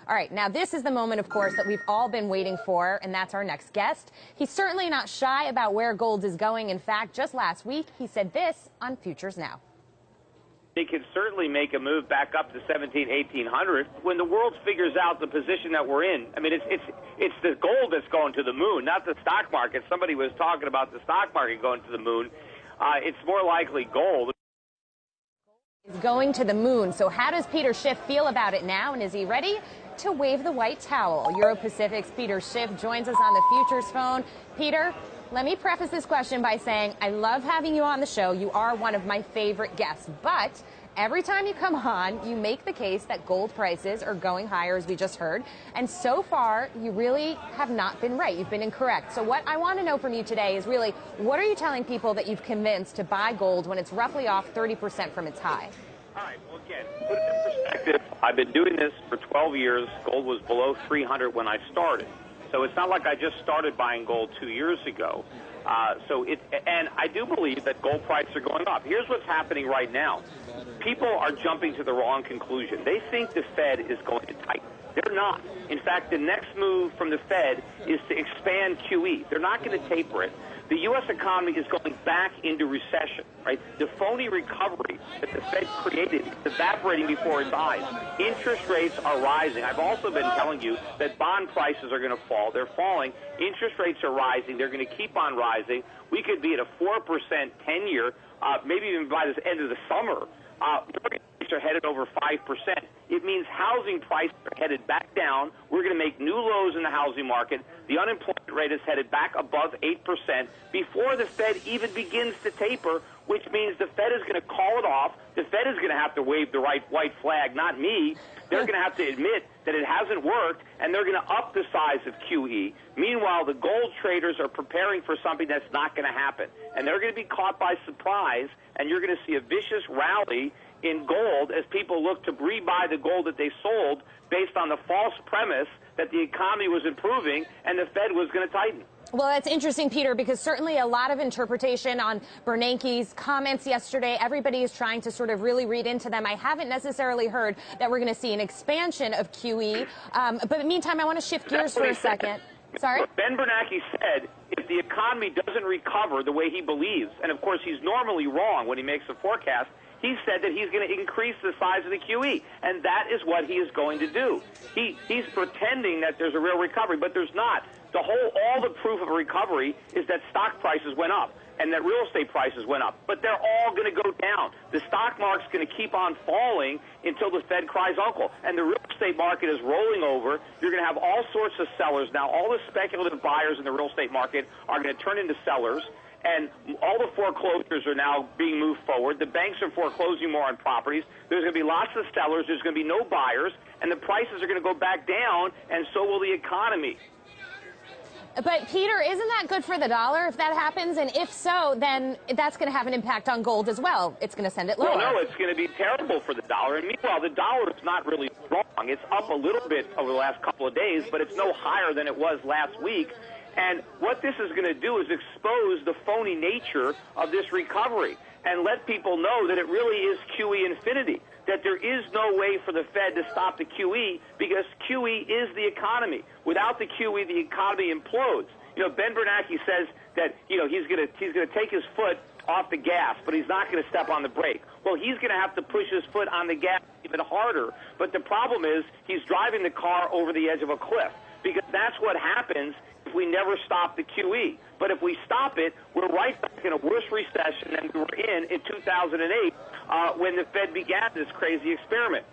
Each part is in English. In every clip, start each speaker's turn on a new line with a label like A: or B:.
A: All right, now this is the moment, of course, that we've all been waiting for, and that's our next guest. He's certainly not shy about where gold is going. In fact, just last week, he said this on Futures Now.
B: They could certainly make a move back up to 1800 when the world figures out the position that we're in. I mean, it's the gold that's going to the moon, not the stock market. Somebody was talking about the stock market going to the moon. It's more likely gold.
A: Is going to the moon. So how does Peter Schiff feel about it now, and is he ready to wave the white towel? Euro Pacific's Peter Schiff joins us on the Futures phone. Peter, let me preface this question by saying I love having you on the show. You are one of my favorite guests, but every time you come on, you make the case that gold prices are going higher, as we just heard. And so far, you really have not been right. You've been incorrect. So what I want to know from you today is really, what are you telling people that you've convinced to buy gold when it's roughly off 30% from its high?
B: All right, well, again, put it in perspective. I've been doing this for 12 years. Gold was below 300 when I started. So it's not like I just started buying gold 2 years ago. And I do believe that gold prices are going up. Here's what's happening right now. People are jumping to the wrong conclusion. They think the Fed is going to tighten. They're not. In fact, the next move from the Fed is to expand QE. They're not going to taper it. The U.S. economy is going back into recession, right? The phony recovery that the Fed created is evaporating before its eyes. Interest rates are rising. I've also been telling you that bond prices are going to fall. They're falling. Interest rates are rising. They're going to keep on rising. We could be at a 4% 10-year, maybe even by the end of the summer. Mortgage rates are headed over 5%. It means housing prices are headed back down. We're going to make new lows in the housing market. The unemployment rate is headed back above 8% before the Fed even begins to taper, which means the Fed is going to call it off. The Fed is going to have to wave the white flag, not me. They're going to have to admit that it hasn't worked, and they're going to up the size of QE. Meanwhile, the gold traders are preparing for something that's not going to happen, and they're going to be caught by surprise, and you're going to see a vicious rally in gold as people look to rebuy the gold that they sold based on the false premise that the economy was improving and the Fed was going to tighten.
A: Well, that's interesting, Peter, because certainly a lot of interpretation on Bernanke's comments yesterday. Everybody is trying to sort of really read into them. I haven't necessarily heard that we're going to see an expansion of QE. But in the meantime, I want to shift gears for a second. Sorry?
B: Ben Bernanke said if the economy doesn't recover the way he believes, and of course he's normally wrong when he makes a forecast, he said that he's going to increase the size of the QE, and that is what he is going to do. He's pretending that there's a real recovery, but there's not. All the proof of a recovery is that stock prices went up and that real estate prices went up, but they're all going to go down. The stock market's going to keep on falling until the Fed cries uncle, and the real estate market is rolling over. You're going to have all sorts of sellers now. All the speculative buyers in the real estate market are going to turn into sellers. And all the foreclosures are now being moved forward. The banks are foreclosing more on properties. There's going to be lots of sellers. There's going to be no buyers. And the prices are going to go back down, and so will the economy.
A: But, Peter, isn't that good for the dollar if that happens? And if so, then that's going to have an impact on gold as well. It's going to send it lower.
B: Well, no, it's going to be terrible for the dollar. And meanwhile, the dollar is not really strong. It's up a little bit over the last couple of days, but it's no higher than it was last week. And what this is going to do is expose the phony nature of this recovery and let people know that it really is QE infinity, that there is no way for the Fed to stop the QE because QE is the economy. Without the QE, the economy implodes. You know, Ben Bernanke says that, you know, he's going to take his foot off the gas, but he's not going to step on the brake. Well, he's going to have to push his foot on the gas even harder. But the problem is he's driving the car over the edge of a cliff because that's what happens if we never stop the QE. But if we stop it, we're right back in a worse recession than we were in 2008 when the Fed began this crazy experiment.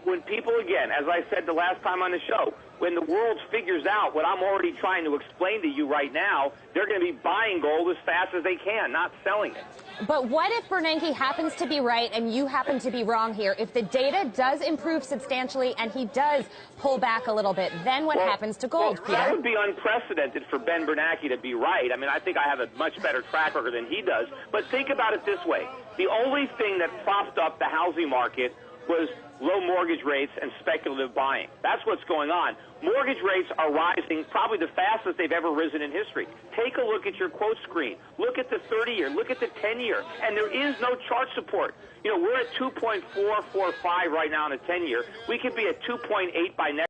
B: When people, again, as I said the last time on the show, when the world figures out what I'm already trying to explain to you right now, they're going to be buying gold as fast as they can, not selling it.
A: But what if Bernanke happens to be right and you happen to be wrong here? If the data does improve substantially and he does pull back a little bit, then what happens to gold, Peter?
B: That would be unprecedented for Ben Bernanke to be right. I mean, I think I have a much better track record than he does. But think about it this way. The only thing that propped up the housing market was low mortgage rates and speculative buying. That's what's going on. Mortgage rates are rising probably the fastest they've ever risen in history. Take a look at your quote screen. Look at the 30-year. Look at the 10-year. And there is no chart support. You know, we're at 2.445 right now in the 10-year. We could be at 2.8 by next